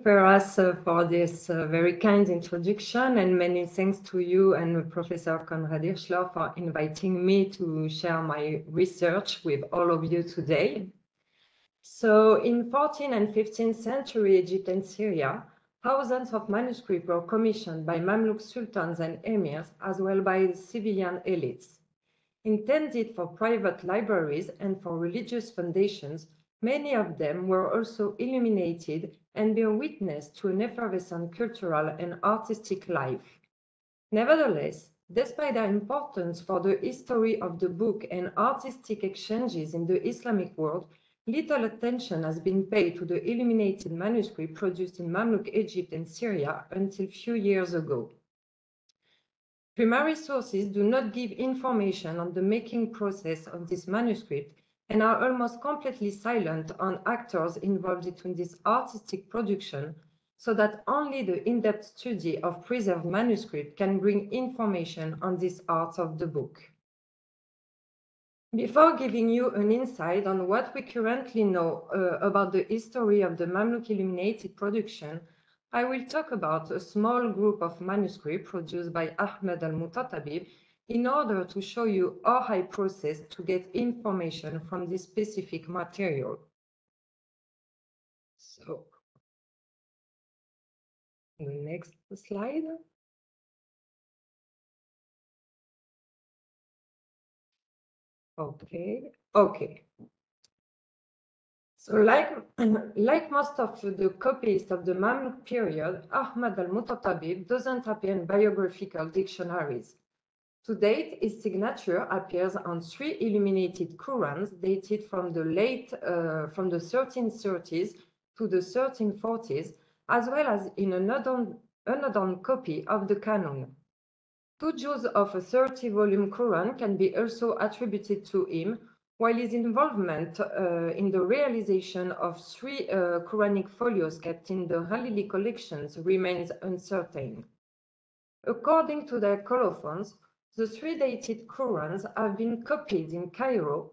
Feras, for this very kind introduction, and many thanks to you and Professor Konrad Hirschler for inviting me to share my research with all of you today. So in 14th and 15th century Egypt and Syria, thousands of manuscripts were commissioned by Mamluk sultans and emirs, as well by the civilian elites. Intended for private libraries and for religious foundations, many of them were also illuminated and bear witness to an effervescent cultural and artistic life. Nevertheless, despite their importance for the history of the book and artistic exchanges in the Islamic world, little attention has been paid to the illuminated manuscript produced in Mamluk Egypt and Syria until a few years ago. Primary sources do not give information on the making process of this manuscript and are almost completely silent on actors involved in this artistic production, so that only the in-depth study of preserved manuscript can bring information on this art of the book. Before giving you an insight on what we currently know about the history of the Mamluk illuminated production, I will talk about a small group of manuscripts produced by Ahmed al-Mutatabib in order to show you how I processed to get information from this specific material. So, the next slide. Okay. So like most of the copies of the Mamluk period, Ahmad al-Mutatabib doesn't appear in biographical dictionaries. To date, his signature appears on 3 illuminated Qurans dated from the 1330s to the 1340s, as well as in an unadorned copy of the Canon. 2 juz of a 30-volume Quran can be also attributed to him, while his involvement in the realization of 3 Quranic folios kept in the Halili collections remains uncertain. According to their colophons, the 3 dated Qurans have been copied in Cairo,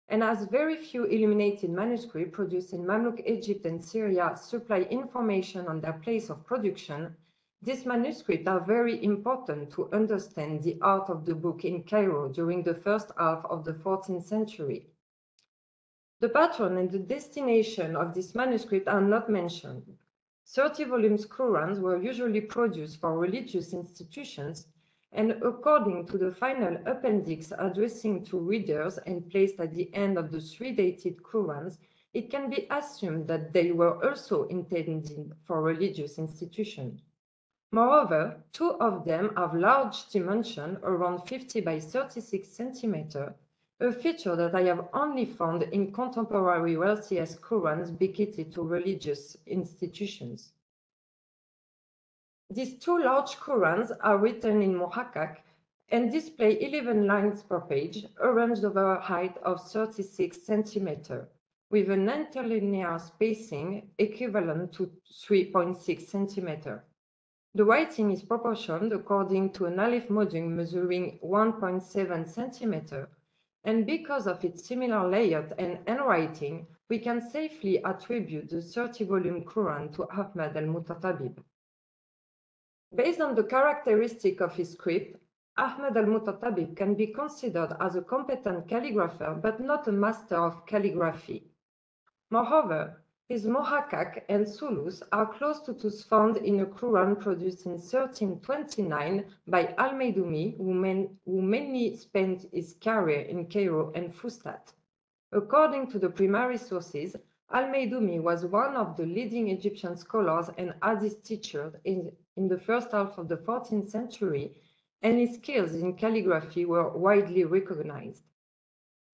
and as very few illuminated manuscripts produced in Mamluk Egypt and Syria supply information on their place of production, these manuscripts are very important to understand the art of the book in Cairo during the first half of the 14th century. The patron and the destination of this manuscript are not mentioned. 30-volume Qurans were usually produced for religious institutions, and according to the final appendix addressing to readers and placed at the end of the 3 dated Qurans, it can be assumed that they were also intended for religious institutions. Moreover, 2 of them have large dimension, around 50 by 36 centimeters, a feature that I have only found in contemporary wealthiest Qurans bequeathed to religious institutions. These 2 large Qurans are written in Muhakkak and display 11 lines per page, arranged over a height of 36 centimeters, with an interlinear spacing equivalent to 3.6 centimeters. The writing is proportioned according to an Aleph module measuring 1.7 centimeters, and because of its similar layout and handwriting, we can safely attribute the 30-volume Quran to Ahmad al-Mutatabib. Based on the characteristic of his script, Ahmad al-Mutatabib can be considered as a competent calligrapher, but not a master of calligraphy. Moreover, his Muhakkak and Sulus are close to those found in a Quran produced in 1329 by al-Maydumi, who mainly spent his career in Cairo and Fustat. According to the primary sources, al-Maydumi was one of the leading Egyptian scholars and hadith teachers in the first half of the 14th century, and his skills in calligraphy were widely recognized.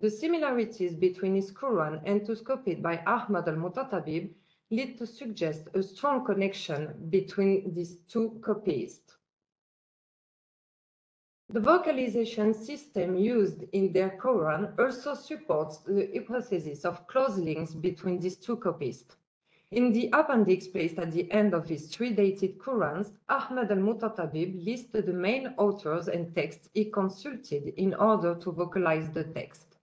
The similarities between his Quran and those copied by Ahmad al-Mutatabib lead to suggest a strong connection between these 2 copyists. The vocalization system used in their Quran also supports the hypothesis of close links between these 2 copyists. In the appendix placed at the end of his 3 dated Qurans, Ahmad al-Mutatabib listed the main authors and texts he consulted in order to vocalize the text.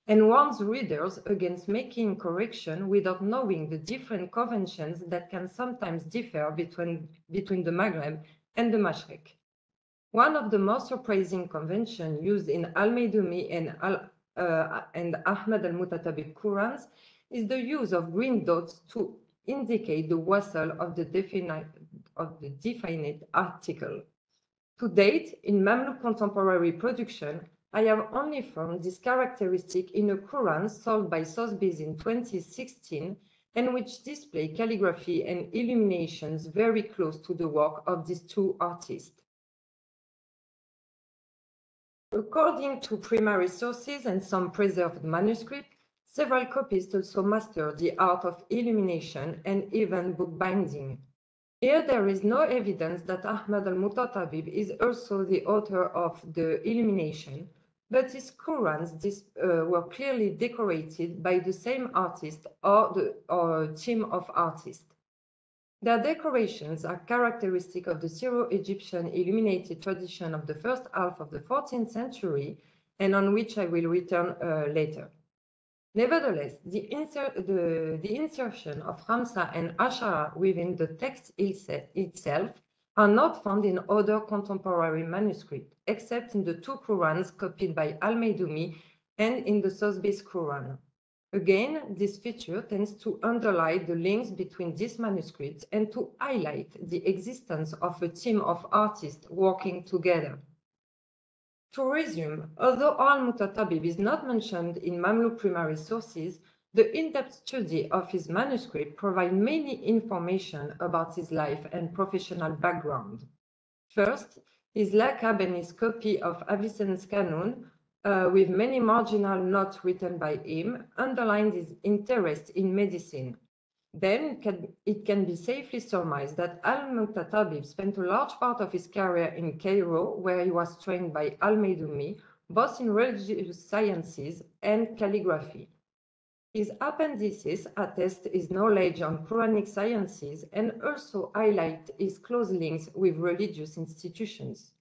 and warns readers against making correction without knowing the different conventions that can sometimes differ between the Maghreb and the Mashriq. One of the most surprising conventions used in Al-Maydumi and Ahmad al-Mutatabib Qurans is the use of green dots to indicate the wasl of the definite article. To date, in Mamluk contemporary production, I have only found this characteristic in a Quran sold by Sotheby's in 2016 and which display calligraphy and illuminations very close to the work of these two artists. According to primary sources and some preserved manuscripts, several copies also mastered the art of illumination and even bookbinding. Here there is no evidence that Ahmad al-Mutatabib is also the author of the illumination, but his Qurans were clearly decorated by the same artist or team of artists. Their decorations are characteristic of the Syro-Egyptian illuminated tradition of the first half of the 14th century, and on which I will return later. Nevertheless, the insertion of Khamsa and Ashara within the text itself are not found in other contemporary manuscripts, except in the two Qurans copied by Al-Maydumi and in the Sotheby's Quran. Again, this feature tends to underline the links between these manuscripts and to highlight the existence of a team of artists working together. To resume, although al-Mutatabib is not mentioned in Mamluk primary sources, the in-depth study of his manuscript provides many information about his life and professional background. First, his laqab and his copy of Avicenna's canon, with many marginal notes written by him, underlined his interest in medicine. Then it can be safely surmised that al-Mutatabib spent a large part of his career in Cairo, where he was trained by al-Maydumi, both in religious sciences and calligraphy. His appendices attest his knowledge on Quranic sciences and also highlight his close links with religious institutions.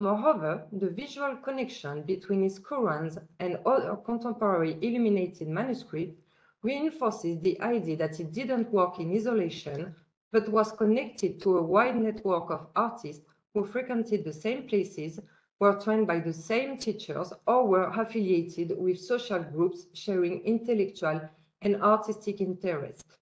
Moreover, the visual connection between his Qurans and other contemporary illuminated manuscripts reinforces the idea that he didn't work in isolation, but was connected to a wide network of artists who frequented the same places, were trained by the same teachers, or were affiliated with social groups sharing intellectual and artistic interests.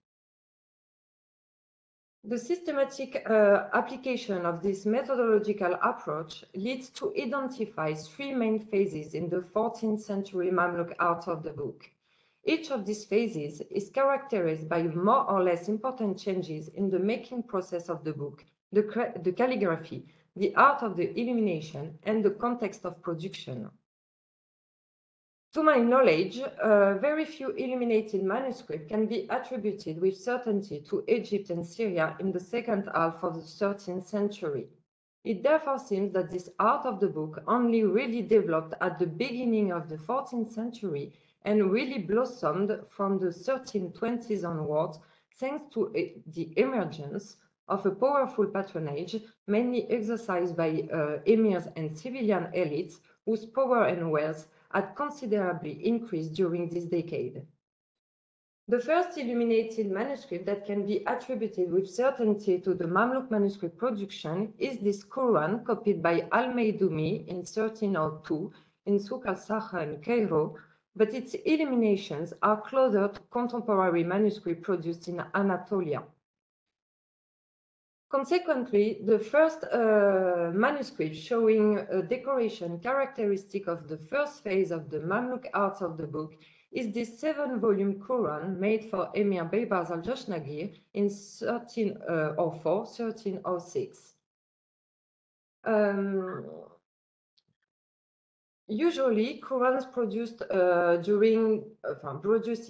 The systematic application of this methodological approach leads to identify three main phases in the 14th century Mamluk art of the book. Each of these phases is characterized by more or less important changes in the making process of the book, the calligraphy, the art of the illumination, and the context of production. To my knowledge, very few illuminated manuscripts can be attributed with certainty to Egypt and Syria in the second half of the 13th century. It therefore seems that this art of the book only really developed at the beginning of the 14th century and really blossomed from the 1320s onwards, thanks to the emergence of a powerful patronage, mainly exercised by emirs and civilian elites, whose power and wealth had considerably increased during this decade. The first illuminated manuscript that can be attributed with certainty to the Mamluk manuscript production is this Quran copied by Al-Maydumi in 1302 in Souk al-Sakha in Cairo, but its illuminations are closer to contemporary manuscript produced in Anatolia. Consequently, the first manuscript showing a decoration characteristic of the first phase of the Mamluk art of the book is this 7-volume Quran made for Emir Baybars al-Jashnagir in 1304-1306. Usually, Qurans produced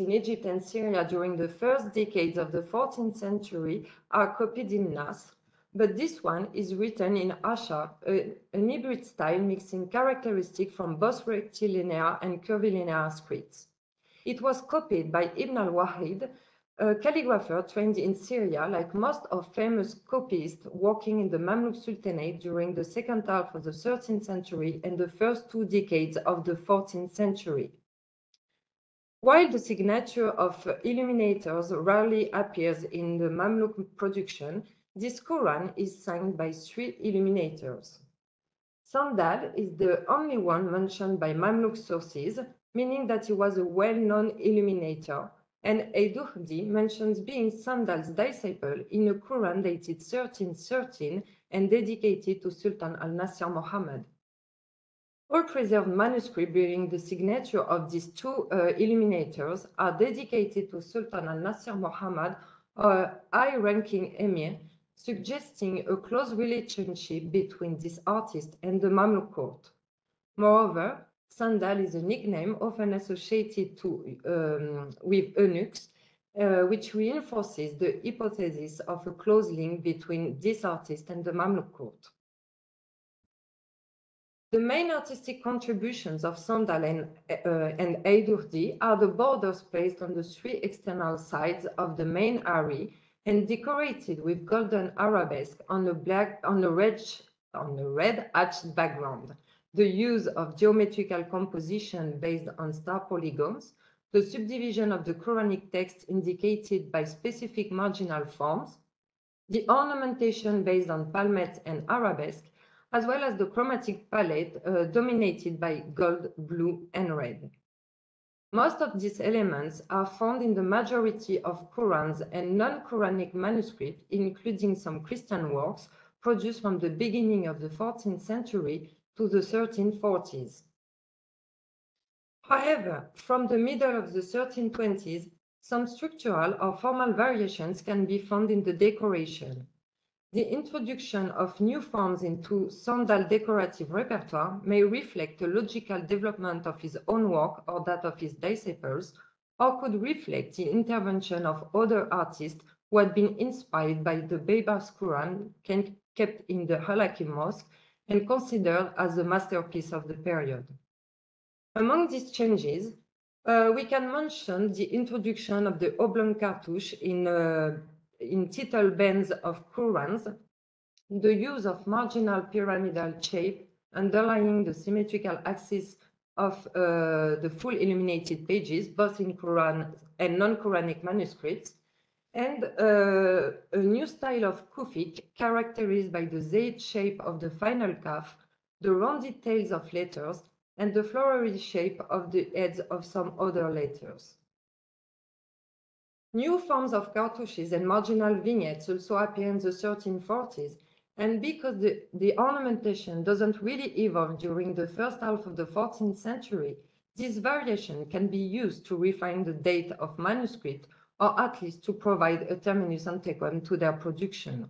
in Egypt and Syria during the first decades of the 14th century are copied in Nasr, but this one is written in Ashar, an hybrid style mixing characteristics from both rectilinear and curvilinear scripts. It was copied by Ibn al-Wahid, a calligrapher trained in Syria, like most of famous copyists working in the Mamluk Sultanate during the second half of the 13th century and the first 2 decades of the 14th century. While the signature of illuminators rarely appears in the Mamluk production, this Quran is signed by 3 illuminators. Sandal is the only one mentioned by Mamluk sources, meaning that he was a well-known illuminator, and Etudes mentions being Sandal's disciple in a Quran dated 1313 and dedicated to Sultan al-Nasir Muhammad. All preserved manuscripts bearing the signature of these 2 illuminators are dedicated to Sultan al-Nasir Muhammad, a high-ranking emir, suggesting a close relationship between this artist and the Mamluk court. Moreover, Sandal is a nickname often associated with eunuchs, which reinforces the hypothesis of a close link between this artist and the Mamluk court. The main artistic contributions of Sandal and Etudes are the borders placed on the 3 external sides of the main array and decorated with golden arabesque on a red hatched background, the use of geometrical composition based on star polygons, the subdivision of the Quranic text indicated by specific marginal forms, the ornamentation based on palmettes and arabesque, as well as the chromatic palette dominated by gold, blue, and red. Most of these elements are found in the majority of Qurans and non-Quranic manuscripts, including some Christian works produced from the beginning of the 14th century to the 1340s. However, from the middle of the 1320s, some structural or formal variations can be found in the decoration. The introduction of new forms into Sandal's decorative repertoire may reflect a logical development of his own work or that of his disciples, or could reflect the intervention of other artists who had been inspired by the Baybars Quran kept in the Al-Hakim Mosque and considered as a masterpiece of the period. Among these changes, we can mention the introduction of the oblong cartouche in title bands of Qurans, the use of marginal pyramidal shape underlying the symmetrical axis of the full illuminated pages, both in Quran and non-Quranic manuscripts, and a new style of kufik characterized by the Zayd shape of the final kaf, the rounded tails of letters, and the flowery shape of the heads of some other letters. New forms of cartouches and marginal vignettes also appear in the 1340s, and because the ornamentation doesn't really evolve during the first half of the 14th century, this variation can be used to refine the date of manuscript, or at least to provide a terminus antiquum to their production.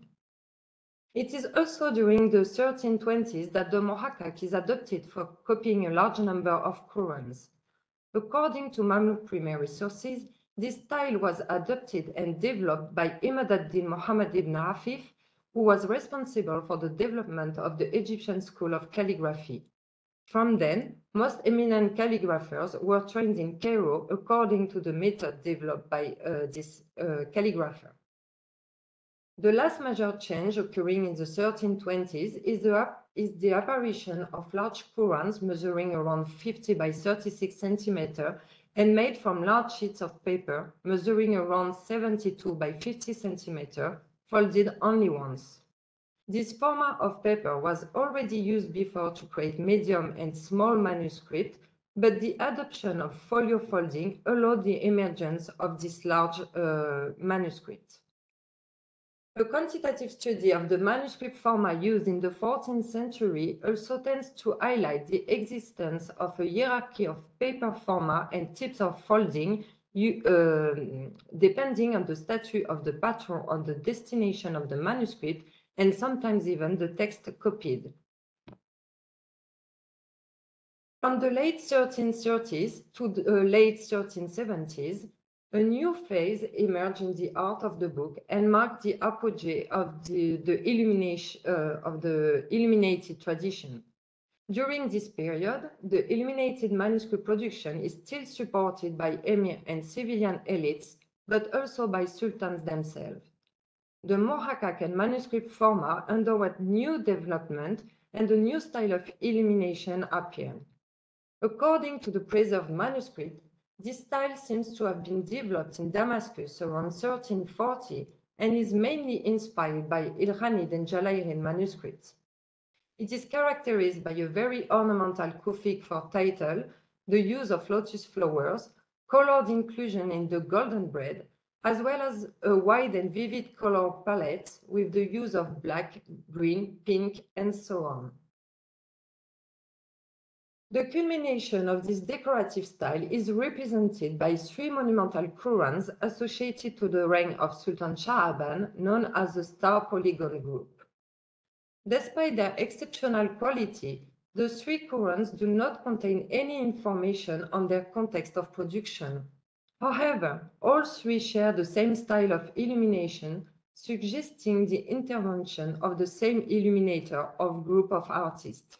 It is also during the 1320s that the Mohakkak is adopted for copying a large number of Qurans. According to Mamluk primary sources, this style was adopted and developed by Imad ad-Din Muhammad ibn Afif, who was responsible for the development of the Egyptian school of calligraphy. From then, most eminent calligraphers were trained in Cairo according to the method developed by this calligrapher. The last major change occurring in the 1320s is the apparition of large Qurans measuring around 50 by 36 centimeters and made from large sheets of paper measuring around 72 by 50 centimeters, folded only once. This format of paper was already used before to create medium and small manuscripts, but the adoption of folio folding allowed the emergence of this large manuscript. A quantitative study of the manuscript format used in the 14th century also tends to highlight the existence of a hierarchy of paper format and types of folding, depending on the status of the patron or the destination of the manuscript, and sometimes even the text copied. From the late 1330s to the late 1370s, a new phase emerged in the art of the book and marked the apogee of the illuminated tradition. During this period, the illuminated manuscript production is still supported by emir and civilian elites, but also by sultans themselves. The Mohakkak and manuscript format underwent new development and a new style of illumination appeared. According to the preserved manuscript, This style seems to have been developed in Damascus around 1340 and is mainly inspired by Ilkhanid and Jalairid manuscripts. It is characterized by a very ornamental kufic for title, the use of lotus flowers, colored inclusion in the golden bread, as well as a wide and vivid color palette with the use of black, green, pink, and so on. The culmination of this decorative style is represented by 3 monumental Qurans associated to the reign of Sultan Shah-Aban, known as the Star Polygon Group. Despite their exceptional quality, the 3 Qurans do not contain any information on their context of production. However, all 3 share the same style of illumination, suggesting the intervention of the same illuminator or group of artists.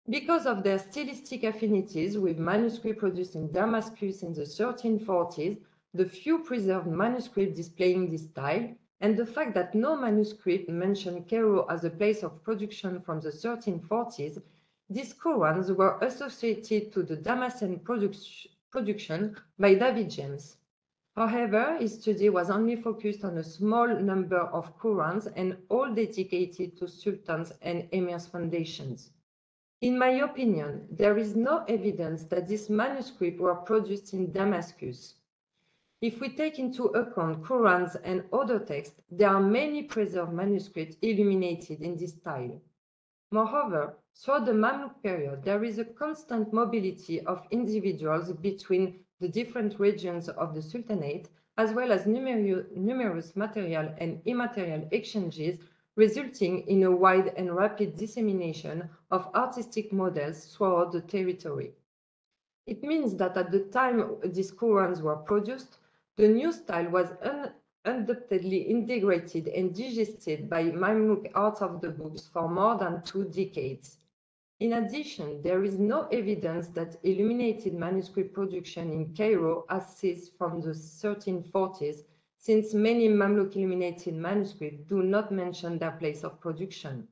Because of their stylistic affinities with manuscripts produced in Damascus in the 1340s, the few preserved manuscripts displaying this style, and the fact that no manuscript mentioned Cairo as a place of production from the 1340s, these Qurans were associated to the Damascene production by David James. However, his study was only focused on a small number of Qurans and all dedicated to sultans and emirs' foundations. In my opinion, there is no evidence that these manuscripts were produced in Damascus. If we take into account Qurans and other texts, there are many preserved manuscripts illuminated in this style. Moreover, throughout the Mamluk period, there is a constant mobility of individuals between the different regions of the Sultanate, as well as numerous material and immaterial exchanges, resulting in a wide and rapid dissemination of artistic models throughout the territory. It means that at the time these Qurans were produced, the new style was undoubtedly integrated and digested by Mamluk art of the books for more than 2 decades. In addition, there is no evidence that illuminated manuscript production in Cairo has ceased from the 1340s, since many Mamluk illuminated manuscripts do not mention their place of production.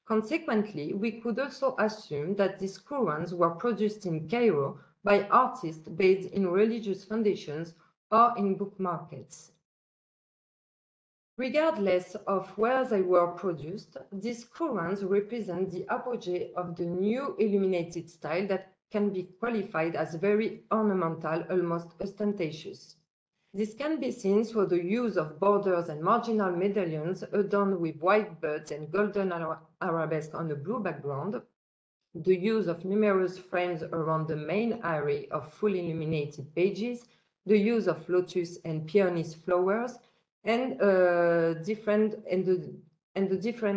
Consequently, we could also assume that these Qurans were produced in Cairo by artists based in religious foundations or in book markets. Regardless of where they were produced, these Qurans represent the apogee of the new illuminated style that can be qualified as very ornamental, almost ostentatious. This can be seen through the use of borders and marginal medallions adorned with white birds and golden arabesque on a blue background, the use of numerous frames around the main array of fully illuminated pages, the use of lotus and peonies flowers, and the different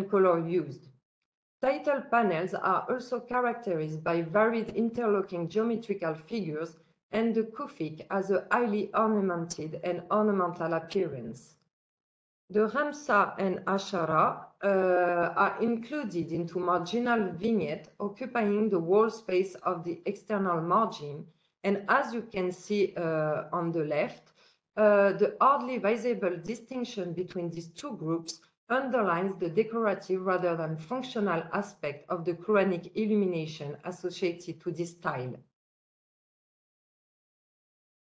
color used. Title panels are also characterized by varied interlocking geometrical figures, and the kufic has a highly ornamented and ornamental appearance. The Ramsa and Ashara are included into marginal vignettes occupying the wall space of the external margin, and as you can see on the left, the hardly visible distinction between these 2 groups underlines the decorative rather than functional aspect of the Quranic illumination associated to this style.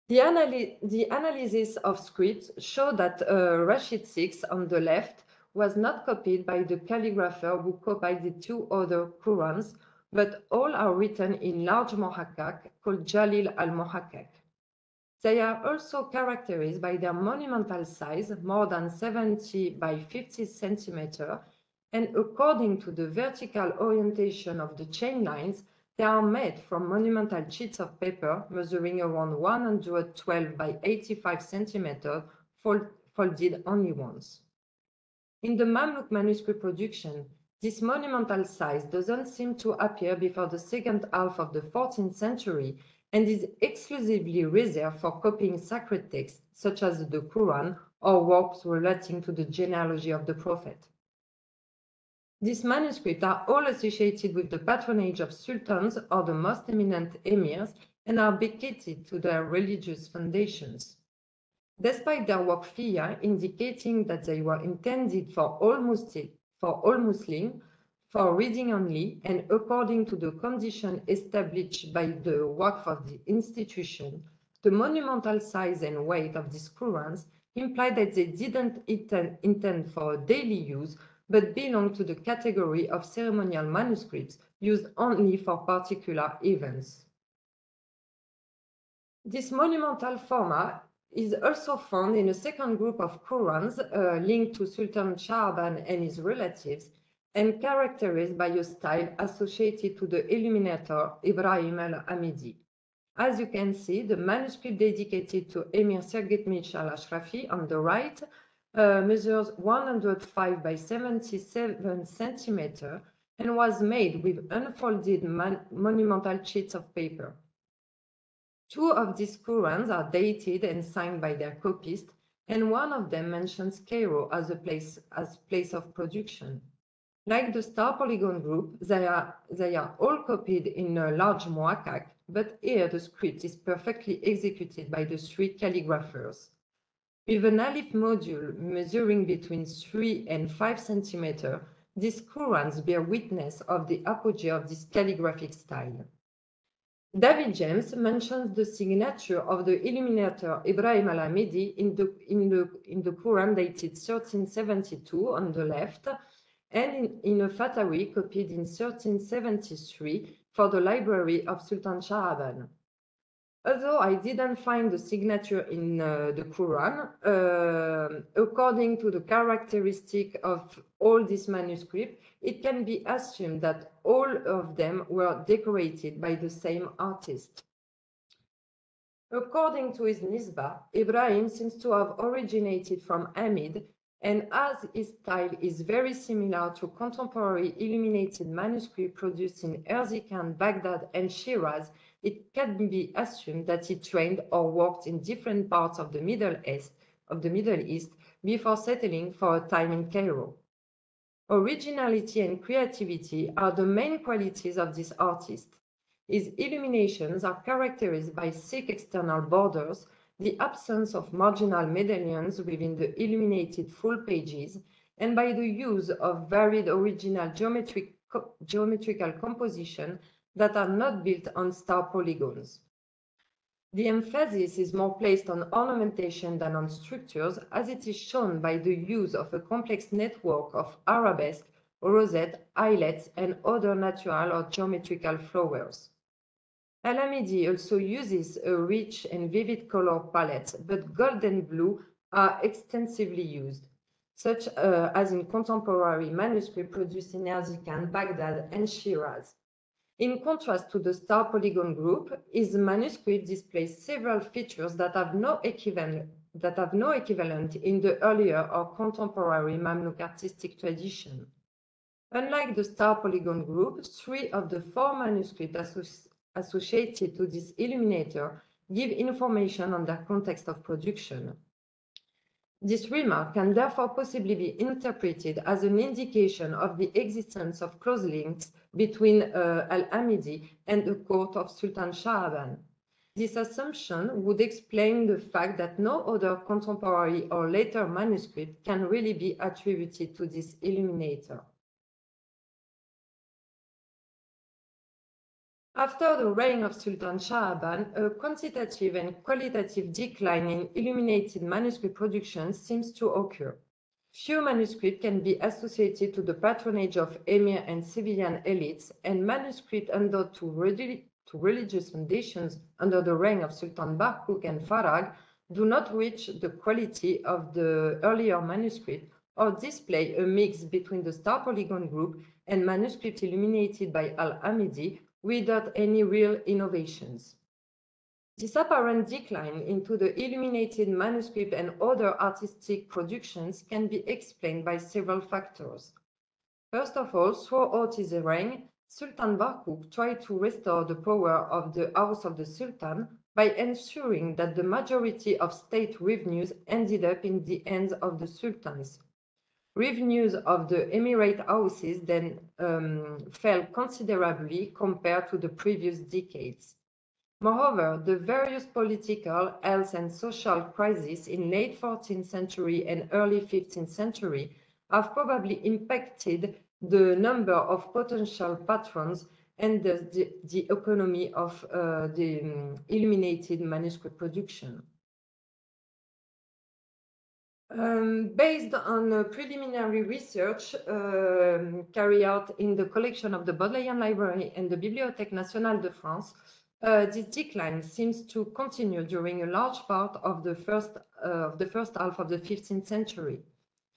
The analysis of scripts show that Rashid VI on the left was not copied by the calligrapher who copied the 2 other Qurans, but all are written in large muhakkak called Jalil al-Muhakkak. They are also characterized by their monumental size, more than 70 by 50 centimeters, and according to the vertical orientation of the chain lines, they are made from monumental sheets of paper measuring around 112 by 85 centimeters, folded only once. In the Mamluk manuscript production, this monumental size doesn't seem to appear before the second half of the 14th century and is exclusively reserved for copying sacred texts such as the Quran or works relating to the genealogy of the Prophet. These manuscripts are all associated with the patronage of sultans or the most eminent emirs and are dedicated to their religious foundations. Despite their waqfiyya indicating that they were intended for all Muslims, for reading only, and according to the condition established by the work of the institution, the monumental size and weight of these Qurans imply that they didn't intend for daily use, but belong to the category of ceremonial manuscripts used only for particular events. This monumental format is also found in a second group of Qurans linked to Sultan Sha'ban and his relatives, and characterized by a style associated to the illuminator Ibrahim al-Hamidi. As you can see, the manuscript dedicated to Emir Sergetmich al-Ashrafi on the right measures 105 by 77 centimeters and was made with unfolded monumental sheets of paper. Two of these Qurans are dated and signed by their copyist, and one of them mentions Cairo as a place of production. Like the star polygon group, they are all copied in a large muakkak, but here the script is perfectly executed by the three calligraphers. With an alif module measuring between 3 and 5 centimeters, these Qurans bear witness of the apogee of this calligraphic style. David James mentions the signature of the illuminator Ibrahim al-Hamidi in the Quran dated 1372 on the left, and in a Fatawi copied in 1373 for the library of Sultan Sha'ban. Although I didn't find the signature in the Quran, according to the characteristic of all these manuscripts, it can be assumed that all of them were decorated by the same artist. According to his Nisbah, Ibrahim seems to have originated from Hamid, and as his style is very similar to contemporary illuminated manuscripts produced in Erzincan, Baghdad, and Shiraz, it can be assumed that he trained or worked in different parts of the Middle East before settling for a time in Cairo. Originality and creativity are the main qualities of this artist. His illuminations are characterized by thick external borders, the absence of marginal medallions within the illuminated full pages, and by the use of varied original geometrical composition that are not built on star polygons. The emphasis is more placed on ornamentation than on structures, as it is shown by the use of a complex network of arabesque, rosette, islets, and other natural or geometrical flowers. Al-Hamidi also uses a rich and vivid color palette, but gold and blue are extensively used, such as in contemporary manuscripts produced in Erzincan, Baghdad, and Shiraz. In contrast to the star polygon group, his manuscript displays several features that have no equivalent in the earlier or contemporary Mamluk artistic tradition. Unlike the star polygon group, 3 of the 4 manuscripts associated to this illuminator give information on their context of production. This remark can therefore possibly be interpreted as an indication of the existence of close links between Al-Hamidi and the court of Sultan Sha'ban. This assumption would explain the fact that no other contemporary or later manuscript can really be attributed to this illuminator. After the reign of Sultan Sha'ban, a quantitative and qualitative decline in illuminated manuscript production seems to occur. Few manuscripts can be associated to the patronage of emir and civilian elites, and manuscripts endowed to religious foundations under the reign of Sultan Barkuk and Farag do not reach the quality of the earlier manuscript or display a mix between the star polygon group and manuscripts illuminated by Al-Hamidi without any real innovations. This apparent decline into the illuminated manuscript and other artistic productions can be explained by several factors. First of all, throughout his reign, Sultan Barkuk tried to restore the power of the House of the Sultan by ensuring that the majority of state revenues ended up in the hands of the sultans. Revenues of the emirate houses then fell considerably compared to the previous decades. Moreover, the various political, health, and social crises in late 14th century and early 15th century have probably impacted the number of potential patrons, and the economy of the illuminated manuscript production. Based on preliminary research carried out in the collection of the Bodleian Library and the Bibliothèque Nationale de France, this decline seems to continue during a large part of the first half of the 15th century.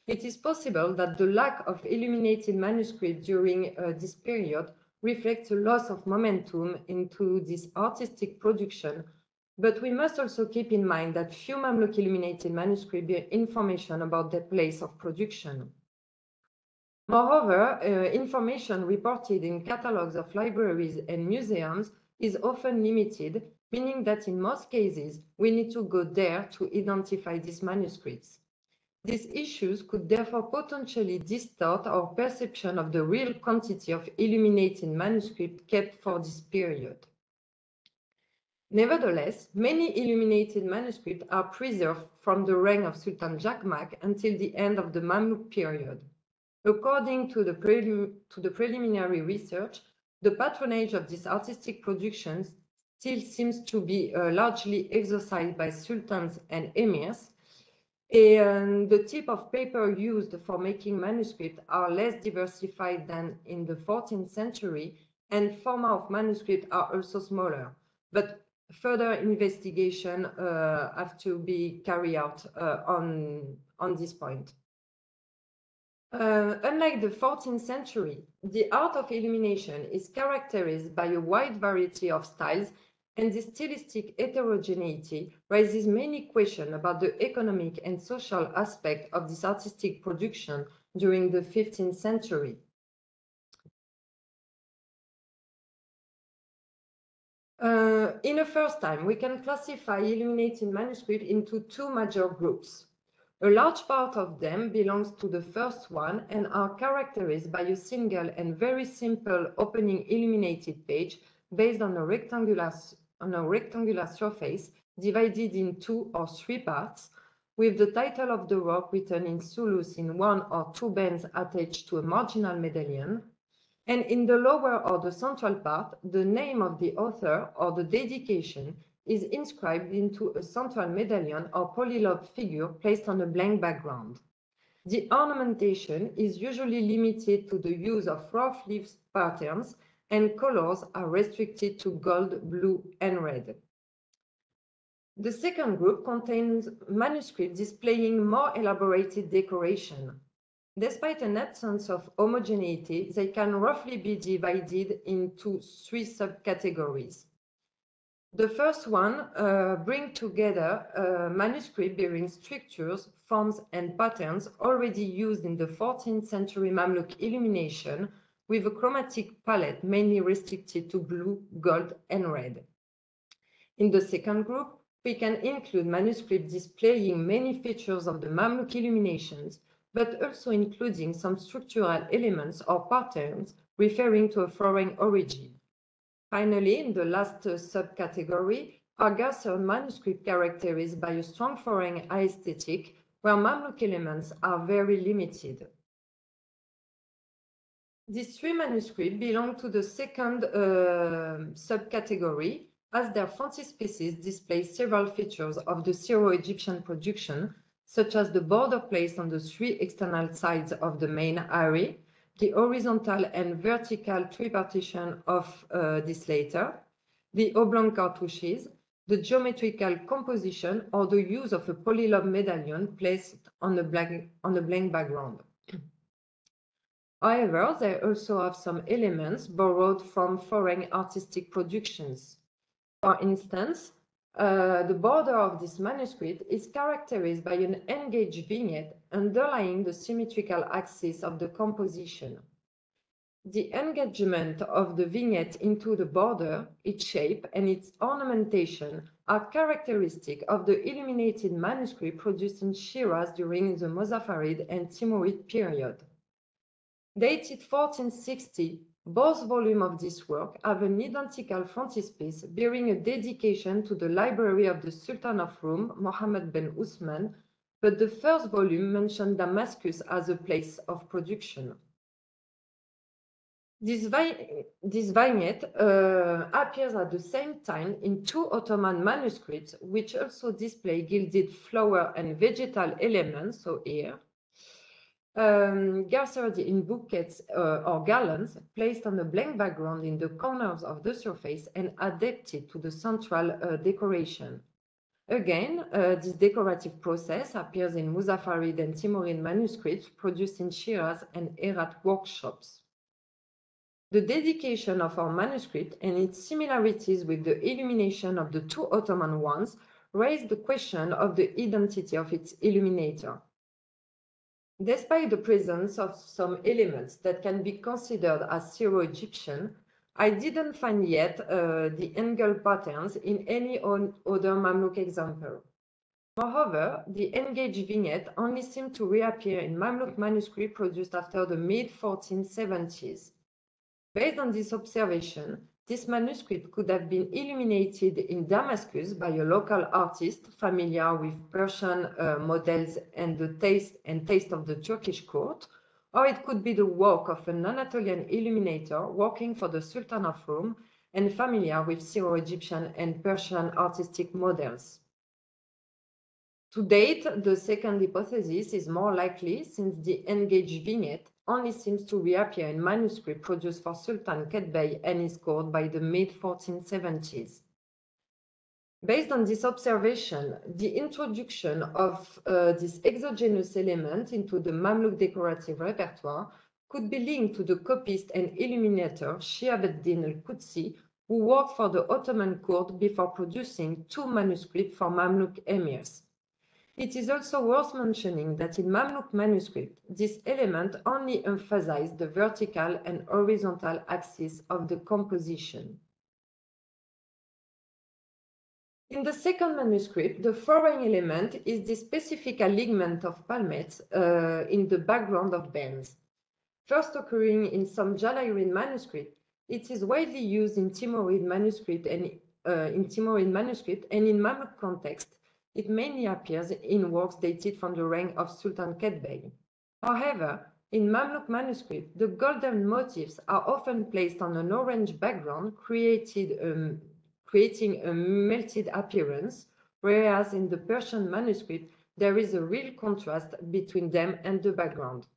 It is possible that the lack of illuminated manuscript during this period reflects a loss of momentum into this artistic production, but we must also keep in mind that few Mamluk illuminated manuscripts bear information about their place of production. Moreover, information reported in catalogues of libraries and museums is often limited, meaning that in most cases we need to go there to identify these manuscripts. These issues could therefore potentially distort our perception of the real quantity of illuminated manuscripts kept for this period. Nevertheless, many illuminated manuscripts are preserved from the reign of Sultan Jaqmaq until the end of the Mamluk period. According to the preliminary research, the patronage of these artistic productions still seems to be largely exercised by sultans and emirs, and the type of paper used for making manuscripts are less diversified than in the 14th century, and format of manuscripts are also smaller. But further investigation have to be carried out on this point. Unlike the 14th century, the art of illumination is characterized by a wide variety of styles, and this stylistic heterogeneity raises many questions about the economic and social aspect of this artistic production during the 15th century. In a first time, we can classify illuminated manuscripts into two major groups. A large part of them belongs to the first one and are characterized by a single and very simple opening illuminated page based on a rectangular surface divided in 2 or 3 parts, with the title of the work written in Sulus in 1 or 2 bands attached to a marginal medallion, and in the lower or the central part, the name of the author or the dedication is inscribed into a central medallion or polylobe figure placed on a blank background. The ornamentation is usually limited to the use of rough leaf patterns, and colors are restricted to gold, blue, and red. The second group contains manuscripts displaying more elaborated decoration. Despite an absence of homogeneity, they can roughly be divided into 3 subcategories. The first one brings together manuscripts bearing structures, forms, and patterns already used in the 14th century Mamluk illumination, with a chromatic palette mainly restricted to blue, gold, and red. In the second group, we can include manuscripts displaying many features of the Mamluk illuminations, but also including some structural elements or patterns referring to a foreign origin. Finally, in the last subcategory, are gathered manuscripts characterized by a strong foreign aesthetic, where Mamluk elements are very limited. These 3 manuscripts belong to the second subcategory, as their frontispieces display several features of the Syro-Egyptian production, such as the border placed on the 3 external sides of the main array, the horizontal and vertical tripartition of this latter, the oblong cartouches, the geometrical composition, or the use of a polylobe medallion placed on a blank background. However, they also have some elements borrowed from foreign artistic productions. For instance, the border of this manuscript is characterized by an engaged vignette underlying the symmetrical axis of the composition. The engagement of the vignette into the border, its shape, and its ornamentation are characteristic of the illuminated manuscript produced in Shiraz during the Mozaffarid and Timurid period. Dated 1460, both volumes of this work have an identical frontispiece bearing a dedication to the library of the Sultan of Rome, Mohammed ben Usman, but the first volume mentioned Damascus as a place of production. This vignette appears at the same time in two Ottoman manuscripts, which also display gilded flower and vegetal elements, so here, gathered in bouquets or garlands, placed on a blank background in the corners of the surface and adapted to the central decoration. Again, this decorative process appears in Muzaffarid and Timurid manuscripts produced in Shiraz and Herat workshops. The dedication of our manuscript and its similarities with the illumination of the two Ottoman ones raised the question of the identity of its illuminator. Despite the presence of some elements that can be considered as Syro-Egyptian, I didn't find yet the angle patterns in any other Mamluk example. Moreover, the engaged vignette only seemed to reappear in Mamluk manuscript produced after the mid-1470s. Based on this observation, this manuscript could have been illuminated in Damascus by a local artist familiar with Persian models and the taste of the Turkish court, or it could be the work of an Anatolian illuminator working for the Sultan of Rome and familiar with Syro-Egyptian and Persian artistic models. To date, the second hypothesis is more likely since the engaged vignette only seems to reappear in manuscript produced for Sultan Qutb and his court by the mid-1470s. Based on this observation, the introduction of this exogenous element into the Mamluk decorative repertoire could be linked to the copyist and illuminator Shihab ad-Din al-Qudsi, who worked for the Ottoman court before producing two manuscripts for Mamluk emirs. It is also worth mentioning that in Mamluk manuscript, this element only emphasized the vertical and horizontal axis of the composition. In the second manuscript, the foreign element is the specific alignment of palmettes in the background of bands. First occurring in some Jalairid manuscript, it is widely used in Timurid manuscript and in Mamluk context. It mainly appears in works dated from the reign of Sultan Qutb. However, in Mamluk manuscript, the golden motifs are often placed on an orange background, creating a melted appearance, whereas in the Persian manuscript, there is a real contrast between them and the background.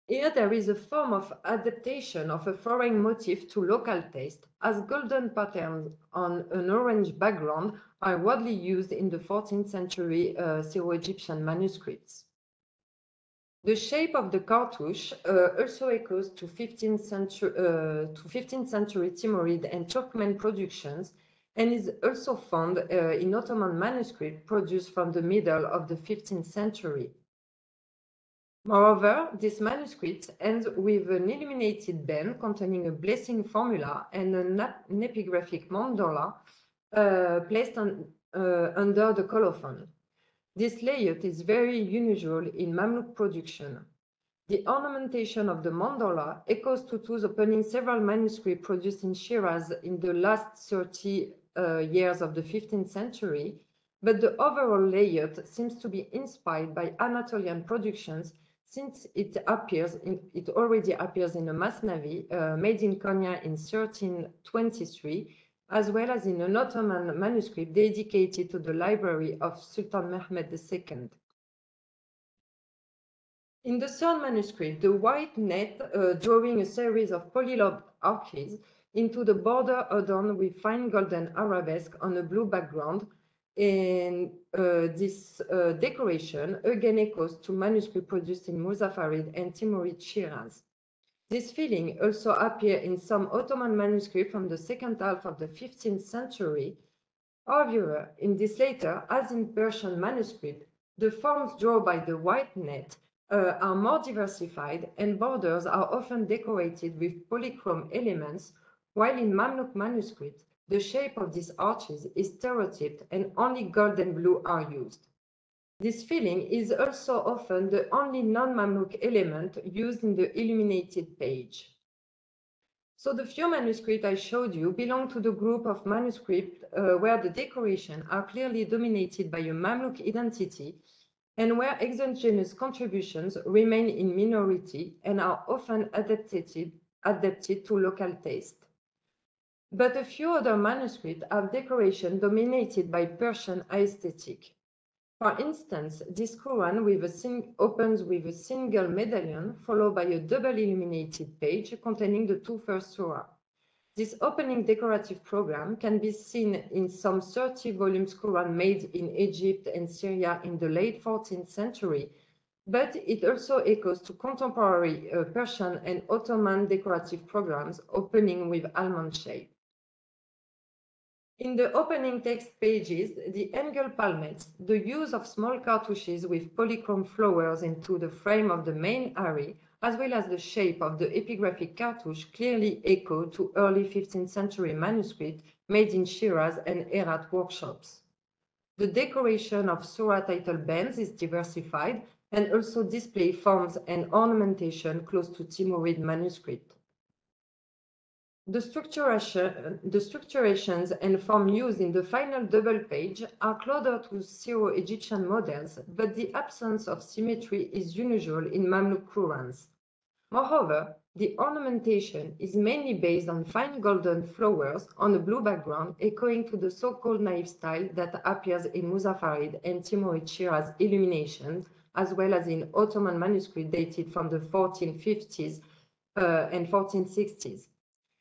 Here there is a form of adaptation of a foreign motif to local taste, as golden patterns on an orange background are widely used in the 14th century Syro-Egyptian manuscripts. The shape of the cartouche also echoes to 15th century Timurid and Turkmen productions and is also found in Ottoman manuscript produced from the middle of the 15th century. Moreover, this manuscript ends with an illuminated band containing a blessing formula and an epigraphic mandala placed under the colophon. This layout is very unusual in Mamluk production. The ornamentation of the mandala echoes tutus opening several manuscripts produced in Shiraz in the last 30 years of the 15th century, but the overall layout seems to be inspired by Anatolian productions since it already appears in a Masnavi made in Konya in 1323, as well as in an Ottoman manuscript dedicated to the library of Sultan Mehmed II. In the third manuscript, the white net drawing a series of polylobed arches into the border adorned with fine golden arabesque on a blue background, and this decoration again echoes to manuscript produced in Muzaffarid and Timurid Shiraz. This feeling also appears in some Ottoman manuscripts from the second half of the 15th century. However, in this later, as in Persian manuscript, the forms drawn by the white net are more diversified and borders are often decorated with polychrome elements, while in Mamluk manuscript, the shape of these arches is stereotyped and only gold and blue are used. This filling is also often the only non-Mamluk element used in the illuminated page. So the few manuscripts I showed you belong to the group of manuscripts where the decoration are clearly dominated by a Mamluk identity and where exogenous contributions remain in minority and are often adapted to local taste. But a few other manuscripts have decoration dominated by Persian aesthetic. For instance, this Quran opens with a single medallion followed by a double illuminated page containing the two first surahs. This opening decorative program can be seen in some 30 volumes Quran made in Egypt and Syria in the late 14th century, but it also echoes to contemporary Persian and Ottoman decorative programs opening with almond shape. In the opening text pages, the Engel palmettes, the use of small cartouches with polychrome flowers into the frame of the main array, as well as the shape of the epigraphic cartouche clearly echo to early 15th century manuscripts made in Shiraz and Herat workshops. The decoration of surah title bands is diversified and also display forms and ornamentation close to Timurid manuscript. The structurations and form used in the final double page are closer to Syro-Egyptian models, but the absence of symmetry is usual in Mamluk Qurans. Moreover, the ornamentation is mainly based on fine golden flowers on a blue background, echoing to the so-called naive style that appears in Muzaffarid and Timurid Shiraz illuminations, as well as in Ottoman manuscripts dated from the 1450s and 1460s.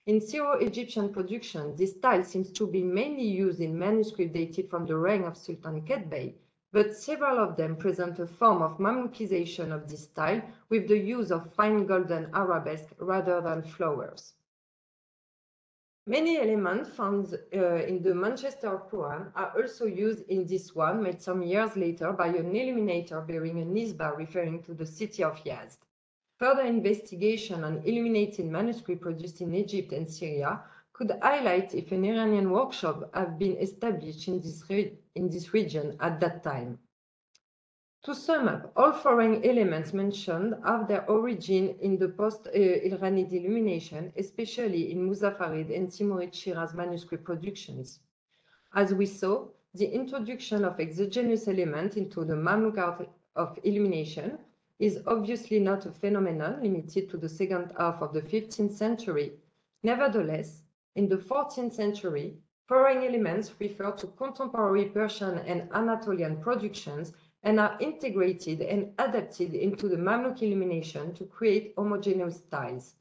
In Syro-Egyptian production, this style seems to be mainly used in manuscripts dated from the reign of Sultan Qutb, but several of them present a form of Mamlukization of this style with the use of fine golden arabesque rather than flowers. Many elements found in the Manchester Quran are also used in this one, made some years later by an illuminator bearing a nisbah referring to the city of Yazd. Further investigation on illuminated manuscripts produced in Egypt and Syria could highlight if an Iranian workshop had been established in this region at that time. To sum up, all foreign elements mentioned have their origin in the post-Ilkhanid illumination, especially in Muzaffarid and Timurid Shiraz manuscript productions. As we saw, the introduction of exogenous elements into the Mamluk art of illumination is obviously not a phenomenon limited to the second half of the 15th century. Nevertheless, in the 14th century, foreign elements refer to contemporary Persian and Anatolian productions and are integrated and adapted into the Mamluk illumination to create homogeneous styles.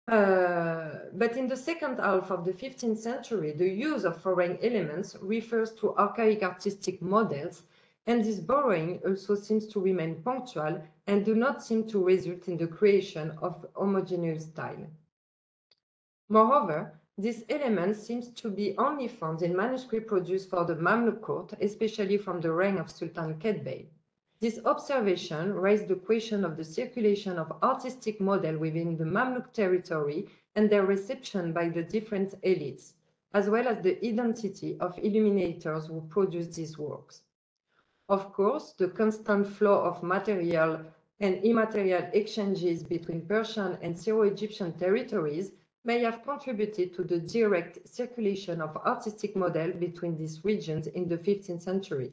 But in the second half of the 15th century, the use of foreign elements refers to archaic artistic models, and this borrowing also seems to remain punctual and do not seem to result in the creation of homogeneous style. Moreover, this element seems to be only found in manuscripts produced for the Mamluk court, especially from the reign of Sultan Qutb. This observation raised the question of the circulation of artistic models within the Mamluk territory and their reception by the different elites, as well as the identity of illuminators who produced these works. Of course, the constant flow of material and immaterial exchanges between Persian and Syro-Egyptian territories may have contributed to the direct circulation of artistic models between these regions in the 15th century.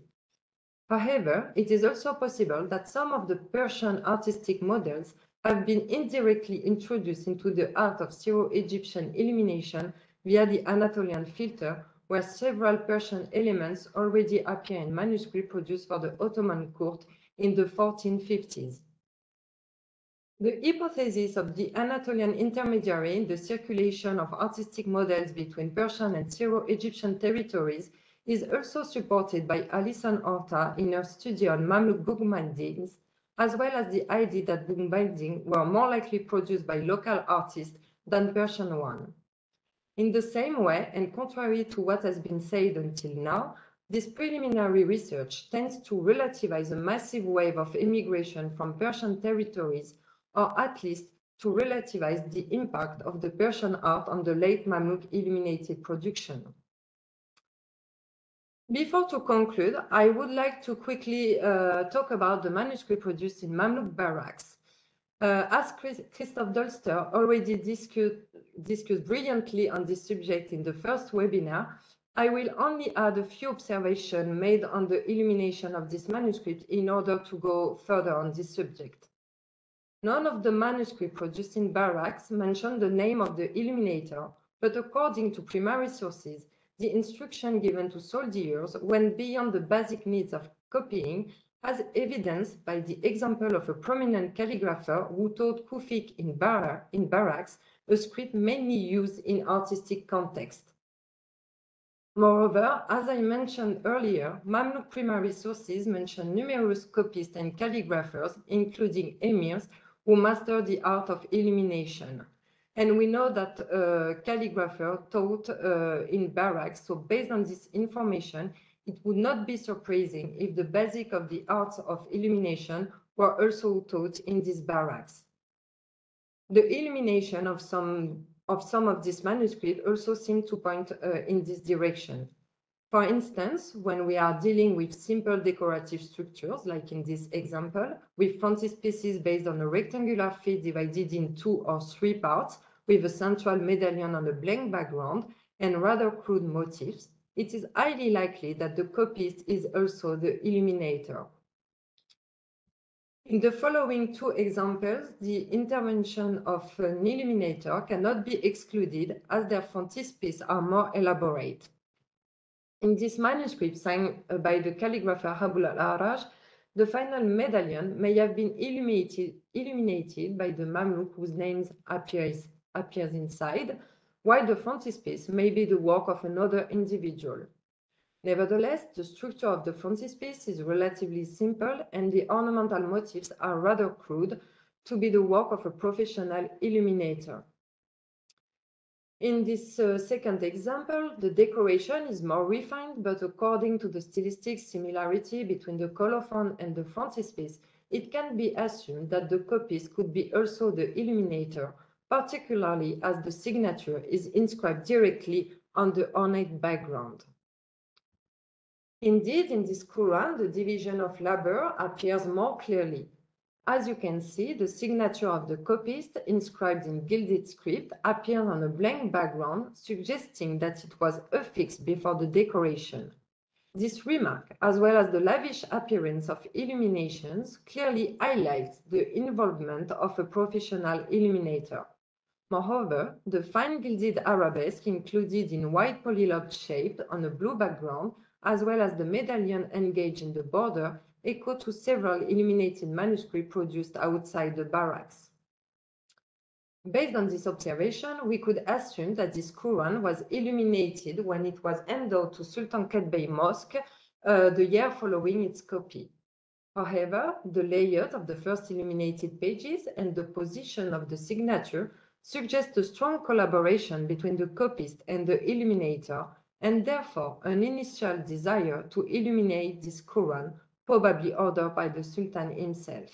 However, it is also possible that some of the Persian artistic models have been indirectly introduced into the art of Syro-Egyptian illumination via the Anatolian filter, where several Persian elements already appear in manuscripts produced for the Ottoman court in the 1450s. The hypothesis of the Anatolian intermediary in the circulation of artistic models between Persian and Syro-Egyptian territories is also supported by Alison Horta in her study on Mamluk bookbindings, as well as the idea that bookbindings were more likely produced by local artists than Persian ones. In the same way, and contrary to what has been said until now, this preliminary research tends to relativize a massive wave of immigration from Persian territories, or at least to relativize the impact of the Persian art on the late Mamluk illuminated production. Before to conclude, I would like to quickly talk about the manuscript produced in Mamluk barracks. As Christophe Dolster already discussed brilliantly on this subject in the first webinar, I will only add a few observations made on the illumination of this manuscript in order to go further on this subject. None of the manuscripts produced in barracks mention the name of the illuminator, but according to primary sources, the instruction given to soldiers went beyond the basic needs of copying, as evidenced by the example of a prominent calligrapher who taught Kufic in barracks, a script mainly used in artistic context. Moreover, as I mentioned earlier, Mamluk primary sources mention numerous copyists and calligraphers, including emirs, who mastered the art of illumination. And we know that a calligrapher taught in barracks, so based on this information, it would not be surprising if the basic of the arts of illumination were also taught in these barracks. The illumination of some of these manuscripts also seem to point in this direction. For instance, when we are dealing with simple decorative structures, like in this example, with frontispieces based on a rectangular field divided in 2 or 3 parts, with a central medallion on a blank background and rather crude motifs, it is highly likely that the copyist is also the illuminator. In the following 2 examples, the intervention of an illuminator cannot be excluded as their frontispieces are more elaborate. In this manuscript signed by the calligrapher Abul al-Araj, the final medallion may have been illuminated by the Mamluk whose name appears inside, while the frontispiece may be the work of another individual. Nevertheless, the structure of the frontispiece is relatively simple and the ornamental motifs are rather crude to be the work of a professional illuminator. In this second example, the decoration is more refined, but according to the stylistic similarity between the colophon and the frontispiece, it can be assumed that the copyist could be also the illuminator, particularly as the signature is inscribed directly on the ornate background. Indeed, in this Quran, the division of labor appears more clearly. As you can see, the signature of the copyist, inscribed in gilded script, appears on a blank background, suggesting that it was affixed before the decoration. This remark, as well as the lavish appearance of illuminations, clearly highlights the involvement of a professional illuminator. Moreover, the fine gilded arabesque included in white polylobe shape on a blue background, as well as the medallion engaged in the border, echo to several illuminated manuscripts produced outside the barracks. Based on this observation, we could assume that this Quran was illuminated when it was endowed to Sultan Qutbay Mosque the year following its copy. However, the layout of the first illuminated pages and the position of the signature suggest a strong collaboration between the copyist and the illuminator, and therefore an initial desire to illuminate this Quran, probably ordered by the Sultan himself.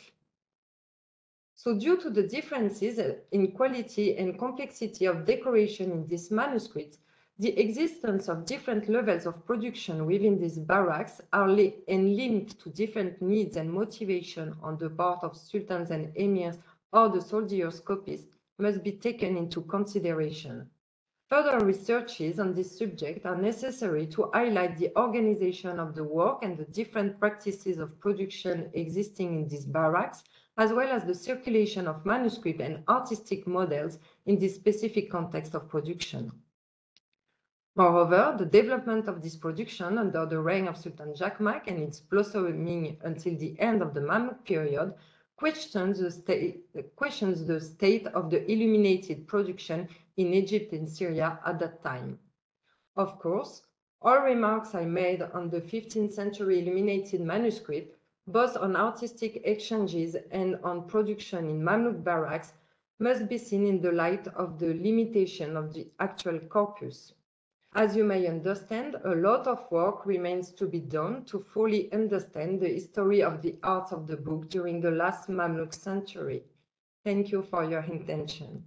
So due to the differences in quality and complexity of decoration in this manuscript, the existence of different levels of production within these barracks and linked to different needs and motivation on the part of sultans and emirs or the soldiers' copists must be taken into consideration. Further researches on this subject are necessary to highlight the organization of the work and the different practices of production existing in these barracks, as well as the circulation of manuscript and artistic models in this specific context of production. Moreover, the development of this production under the reign of Sultan Jaqmaq and its blossoming until the end of the Mamluk period questions the state of the illuminated production in Egypt and Syria at that time. Of course, all remarks I made on the 15th century illuminated manuscript, both on artistic exchanges and on production in Mamluk barracks, must be seen in the light of the limitation of the actual corpus. As you may understand, a lot of work remains to be done to fully understand the history of the art of the book during the last Mamluk century. Thank you for your attention.